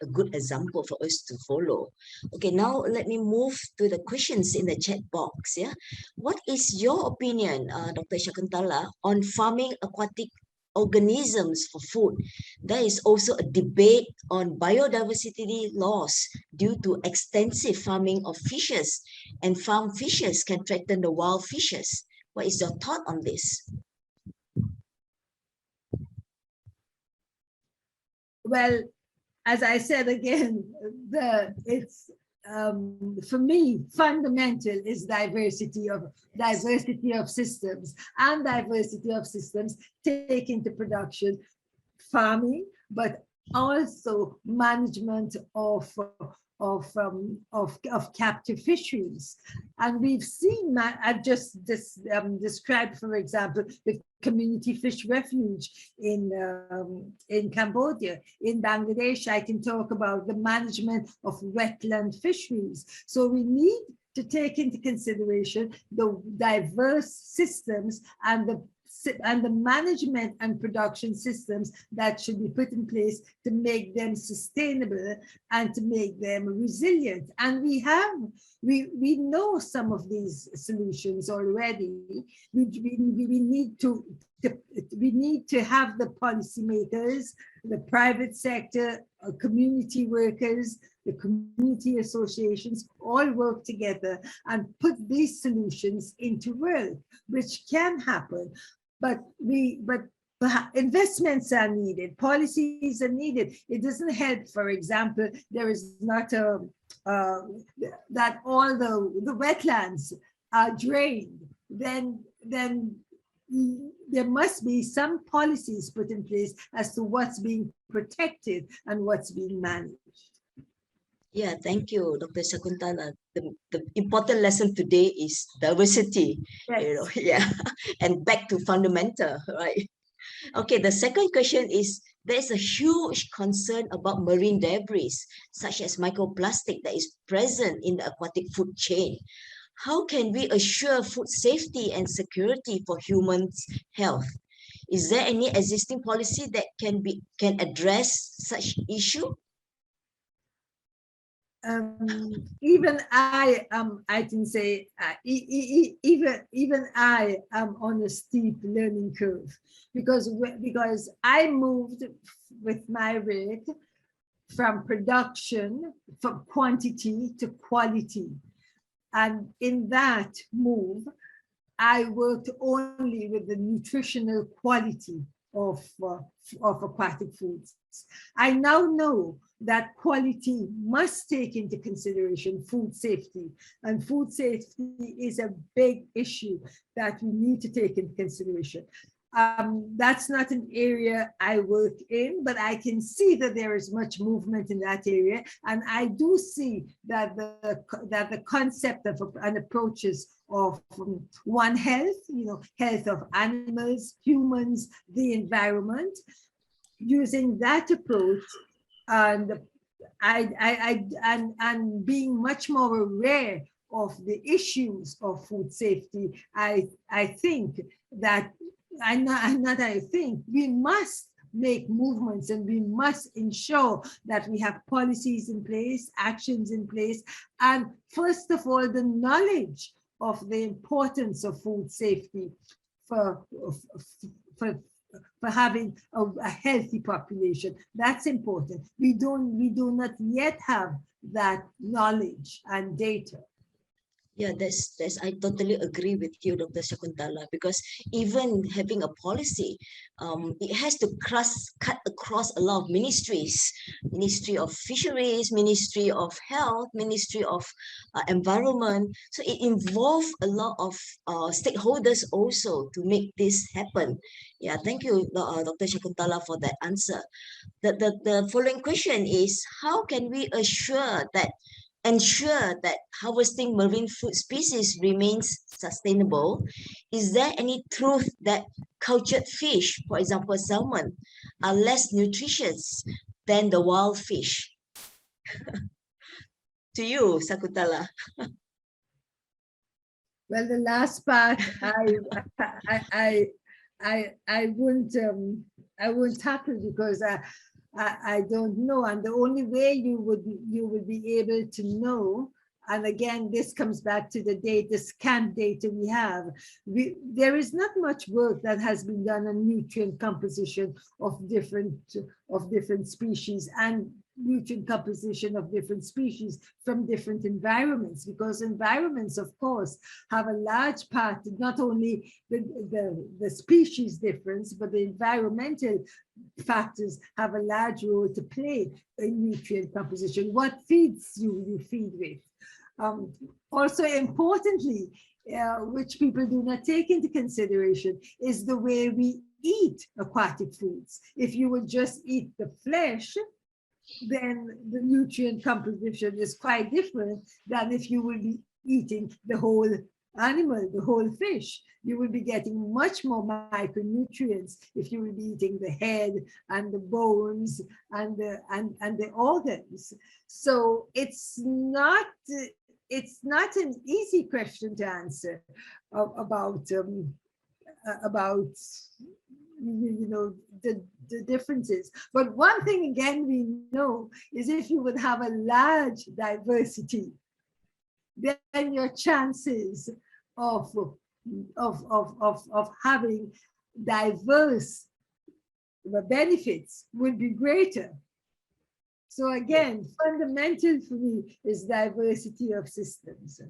a good example for us to follow. Okay, now let me move to the questions in the chat box. Yeah, what is your opinion, Dr. Shakuntala, on farming aquatic organisms for food? There is also a debate on biodiversity loss due to extensive farming of fishes, and farm fishes can threaten the wild fishes. What is your thought on this? Well, as I said again, for me, fundamental is diversity of systems, and diversity of systems take into production farming, but also management of captive fisheries. And we've seen, I've just described, for example, the community fish refuge in Cambodia. In Bangladesh, I can talk about the management of wetland fisheries. So we need to take into consideration the diverse systems and and the management and production systems that should be put in place to make them sustainable and to make them resilient. And we know some of these solutions already. We need to have the policymakers, the private sector, community workers, the community associations all work together and put these solutions into work, which can happen. But investments are needed, policies are needed. It doesn't help, for example, there is not that all the wetlands are drained. Then there must be some policies put in place as to what's being protected and what's being managed. Yeah, thank you, Dr. Shakuntala. The important lesson today is diversity, Yes. you know, yeah, and back to fundamental, right? Okay, the second question is, there's a huge concern about marine debris, such as microplastic that is present in the aquatic food chain. How can we assure food safety and security for humans' health? Is there any existing policy that can address such issue? Even I can say, even I am on a steep learning curve because I moved with my work from production, from quantity to quality. And in that move, I worked only with the nutritional quality of aquatic foods. I now know that quality must take into consideration food safety, and food safety is a big issue that we need to take into consideration. That's not an area I work in, but I can see that there is much movement in that area. And I do see that the concept of and approaches of One Health, health of animals, humans, the environment, using that approach and being much more aware of the issues of food safety, I think that we must make movements and we must ensure that we have policies in place, actions in place, and first of all, the knowledge of the importance of food safety for having a healthy population. That's important. We do not yet have that knowledge and data. Yeah, I totally agree with you, Dr. Shakuntala, because even having a policy, it has to cut across a lot of ministries, Ministry of Fisheries, Ministry of Health, Ministry of Environment. So it involves a lot of stakeholders also to make this happen. Yeah, thank you, Dr. Shakuntala, for that answer. The following question is, how can we ensure that harvesting marine food species remains sustainable? Is there any truth that cultured fish, for example, salmon, are less nutritious than the wild fish? To you, Shakuntala. Well, the last part, I won't tackle because I don't know, and the only way you would be able to know, and again this comes back to the data, scant data we have. There is not much work that has been done on nutrient composition of different species and nutrient composition of different species from different environments, because environments, of course, have a large part, not only the species difference, but the environmental factors have a large role to play in nutrient composition. What feeds you feed with. Also importantly, which people do not take into consideration, is the way we eat aquatic foods. If you would just eat the flesh, then the nutrient composition is quite different than if you will be eating the whole animal, the whole fish. You will be getting much more micronutrients if you will be eating the head and the bones and the organs. So it's not an easy question to answer about about the differences. But one thing again we know is if you would have a large diversity, then your chances of having diverse benefits would be greater. So again, fundamental for me is diversity of systems.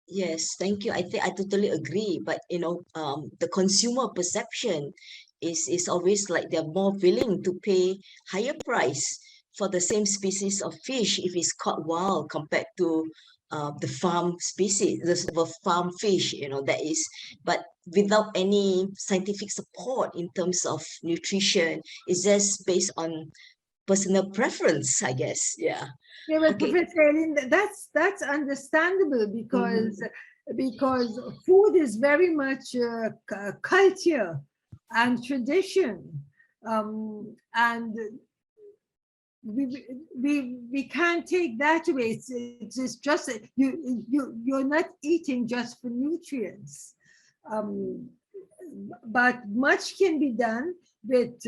Yes, thank you. I think I totally agree. But the consumer perception is always like they're more willing to pay higher price for the same species of fish if it's caught wild compared to the farm species, the farm fish, that is, but without any scientific support in terms of nutrition. It's just based on personal preference, I guess. Yeah. Yeah, well, Okay. Professor Eileen, that's understandable because food is very much culture and tradition, and we can't take that away. It's just you're not eating just for nutrients, but much can be done with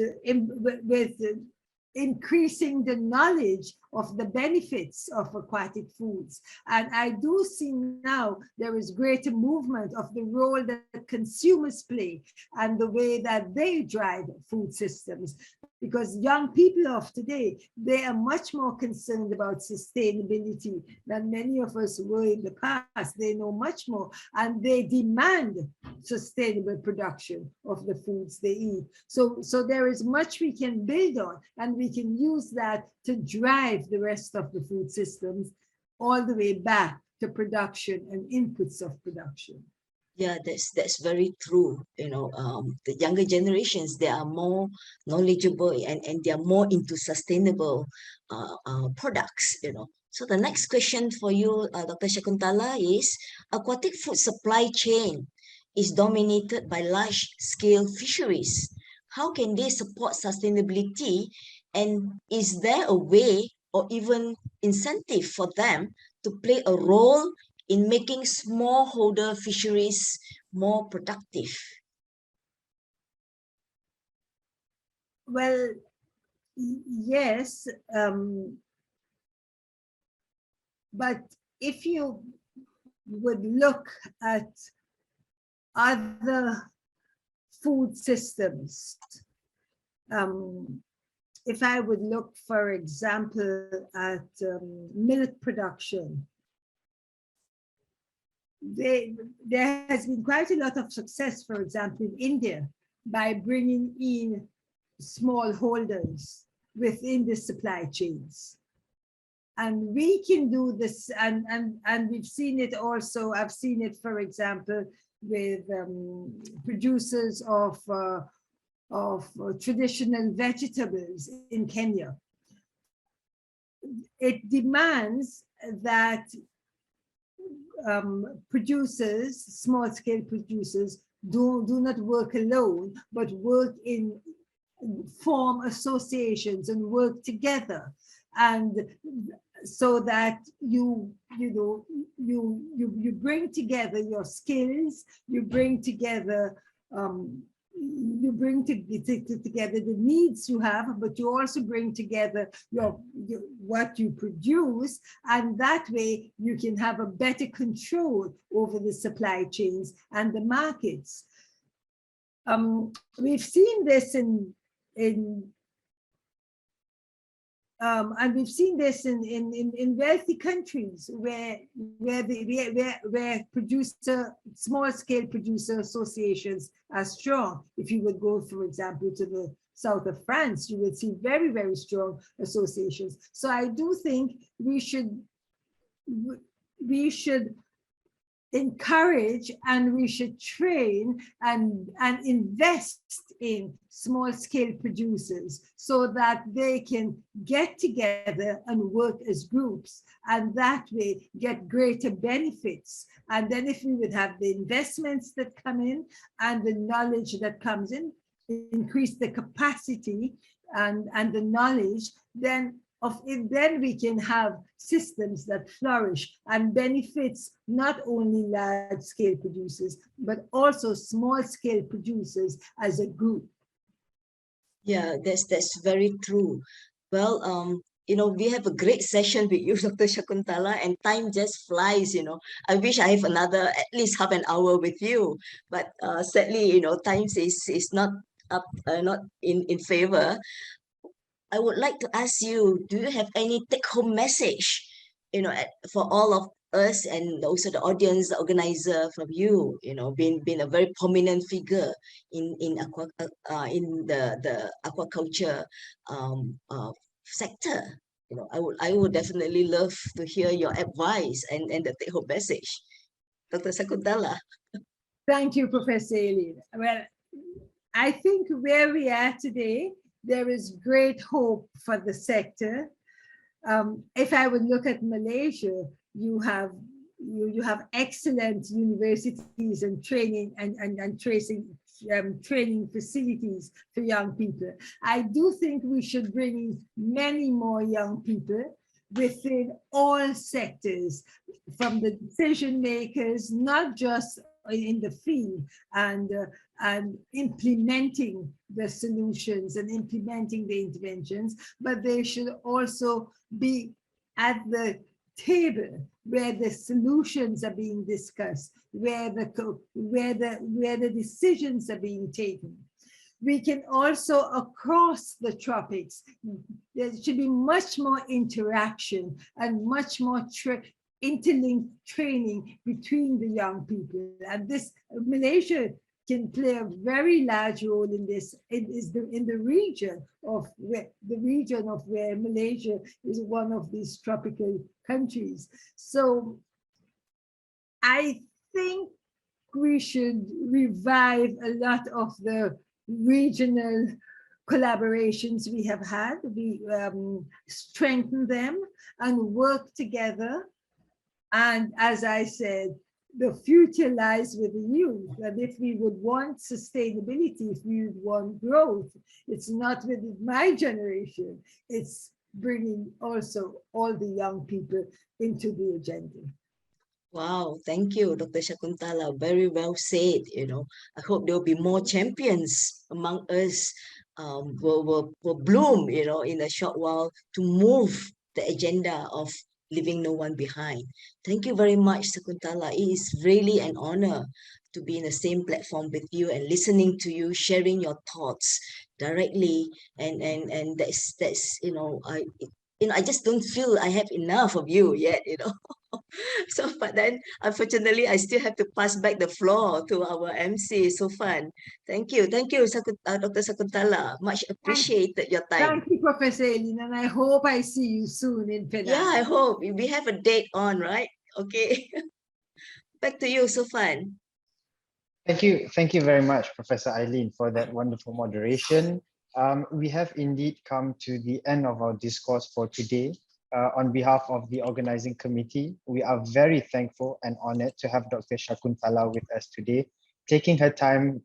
increasing the knowledge of the benefits of aquatic foods. And I do see now there is greater movement of the role that consumers play and the way that they drive food systems. Because young people of today, they are much more concerned about sustainability than many of us were in the past. They know much more, and they demand sustainable production of the foods they eat. So there is much we can build on, and we can use that to drive the rest of the food systems all the way back to production and inputs of production. Yeah, that's very true. The younger generations, they are more knowledgeable and they are more into sustainable products. So the next question for you, Dr. Shakuntala, is aquatic food supply chain is dominated by large-scale fisheries. How can they support sustainability? And is there a way or even incentive for them to play a role in making smallholder fisheries more productive? Well, yes, but if you would look at other food systems, if I would look, for example, at milk production, there has been quite a lot of success, for example, in India, by bringing in smallholders within the supply chains. And we can do this, and we've seen it also. I've seen it, for example, with producers of traditional vegetables in Kenya. It demands that producers, small-scale producers, do not work alone, but form associations and work together, and so that you bring together your skills, you bring together together the needs you have, but you also bring together what you produce, and that way you can have a better control over the supply chains and the markets. We've seen this in wealthy countries where small-scale producer associations are strong. If you would go, for example, to the south of France, you would see very, very strong associations. So I do think we should encourage and we should train and invest in small-scale producers so that they can get together and work as groups, and that way get greater benefits. And then if we would have the investments that come in and the knowledge that comes in, increase the capacity and the knowledge, then of it, then we can have systems that flourish and benefits not only large-scale producers, but also small-scale producers as a group. Yeah, that's very true. Well, you know, we have a great session with you, Dr. Shakuntala, and time just flies, you know. I wish I have another at least half an hour with you, but sadly, you know, time is not up, not in favor. I would like to ask you, do you have any take-home message, you know, for all of us and also the audience, the organizer from you, you know, being a very prominent figure in in the aquaculture sector. You know, I would definitely love to hear your advice and the take-home message. Dr. Sakuntala. Thank you, Professor Eileen. Well, I think where we are today, there is great hope for the sector. If I would look at Malaysia, you have excellent universities and training and training facilities for young people. I do think we should bring in many more young people within all sectors, from the decision makers, not just in the field, and implementing the solutions and implementing the interventions, but they should also be at the table where the solutions are being discussed, where the decisions are being taken. We can also, across the tropics, there should be much more interaction and much more interlinked training between the young people. And this, Malaysia can play a very large role in this. It is in the region of where Malaysia is one of these tropical countries. So I think we should revive a lot of the regional collaborations we have had. We strengthen them and work together. And as I said, the future lies with the youth. And if we would want sustainability, if we would want growth, it's not with my generation, it's bringing also all the young people into the agenda. Wow, thank you, Dr. Shakuntala. Very well said. You know, I hope there will be more champions among us, will bloom, you know, in a short while to move the agenda of leaving no one behind. Thank you very much, Shakuntala. It is really an honor to be in the same platform with you and listening to you, sharing your thoughts directly. And that's you know, I just don't feel I have enough of you yet, you know. So, but then unfortunately, I still have to pass back the floor to our MC, Sofan. Thank you. Thank you, Dr. Sakuntala. Much appreciated your time. Thank you, Professor Eileen, and I hope I see you soon in Penang. Yeah, I hope. We have a date on, right? Okay. Back to you, Sofan. Thank you very much, Professor Eileen, for that wonderful moderation. We have indeed come to the end of our discourse for today. On behalf of the organizing committee, we are very thankful and honored to have Dr. Shakuntala with us today, taking her time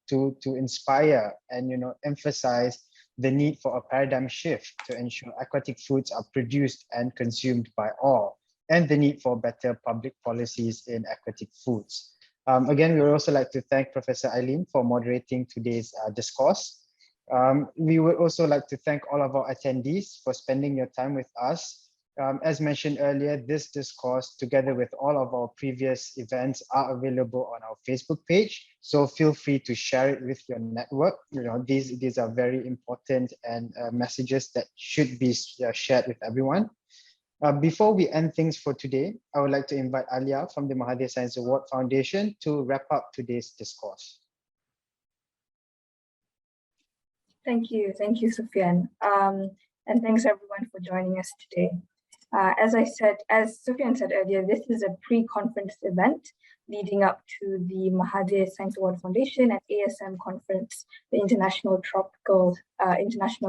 to inspire and emphasize the need for a paradigm shift to ensure aquatic foods are produced and consumed by all, and the need for better public policies in aquatic foods. Again, we would also like to thank Professor Eileen for moderating today's discourse. We would also like to thank all of our attendees for spending your time with us. As mentioned earlier, this discourse, together with all of our previous events, are available on our Facebook page. So feel free to share it with your network. These are very important and messages that should be shared with everyone. Before we end things for today, I would like to invite Alia from the Mahathir Science Award Foundation to wrap up today's discourse. Thank you, Sufyan. And thanks everyone for joining us today. As Sufyan said earlier, this is a pre-conference event leading up to the Mahathir Science Award Foundation and ASM conference, the International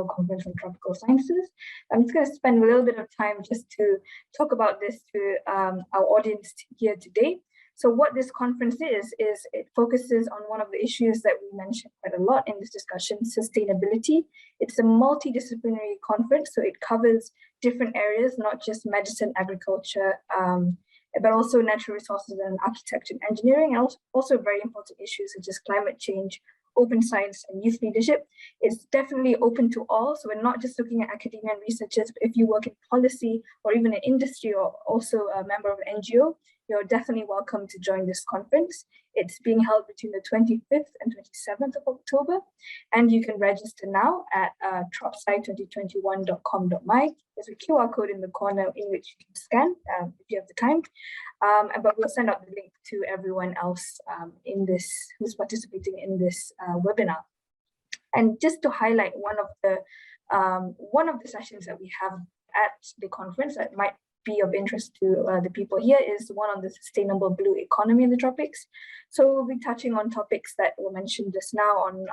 Conference on Tropical Sciences. I'm just going to spend a little bit of time just to talk about this to our audience here today. So what this conference is it focuses on one of the issues that we mentioned quite a lot in this discussion, sustainability. It's a multidisciplinary conference, so it covers different areas, not just medicine, agriculture, but also natural resources and architecture and engineering, and also very important issues such as climate change, open science, and youth leadership. It's definitely open to all. So we're not just looking at academia and researchers, but if you work in policy or even in industry or also a member of an NGO, you're definitely welcome to join this conference. It's being held between the 25th and 27th of October, and you can register now at tropsci2021.com.my. There's a QR code in the corner in which you can scan if you have the time, but we'll send out the link to everyone else in this who's participating in this webinar. And just to highlight one of the sessions that we have at the conference that might be of interest to the people here is the one on the sustainable blue economy in the tropics. So we'll be touching on topics that were mentioned just now on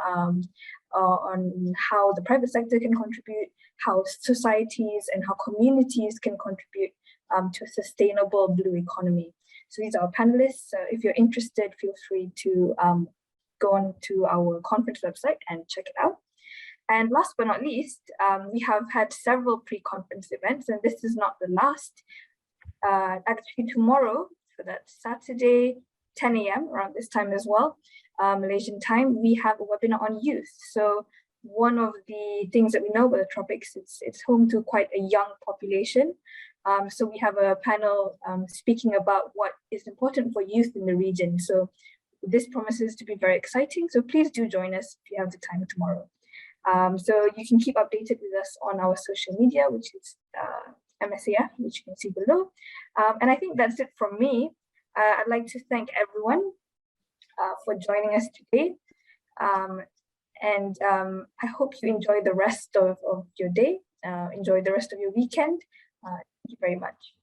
how the private sector can contribute, how societies and how communities can contribute to a sustainable blue economy. So these are our panelists. If you're interested, feel free to go on to our conference website and check it out. And last but not least, we have had several pre-conference events, and this is not the last. Actually, tomorrow, so that's Saturday, 10 a.m. around this time as well, Malaysian time, we have a webinar on youth. So one of the things that we know about the tropics, it's home to quite a young population. So we have a panel speaking about what is important for youth in the region. So this promises to be very exciting. So please do join us if you have the time tomorrow. So you can keep updated with us on our social media, which is MSAF, which you can see below. And I think that's it from me. I'd like to thank everyone for joining us today. And I hope you enjoy the rest of your day, enjoy the rest of your weekend. Thank you very much.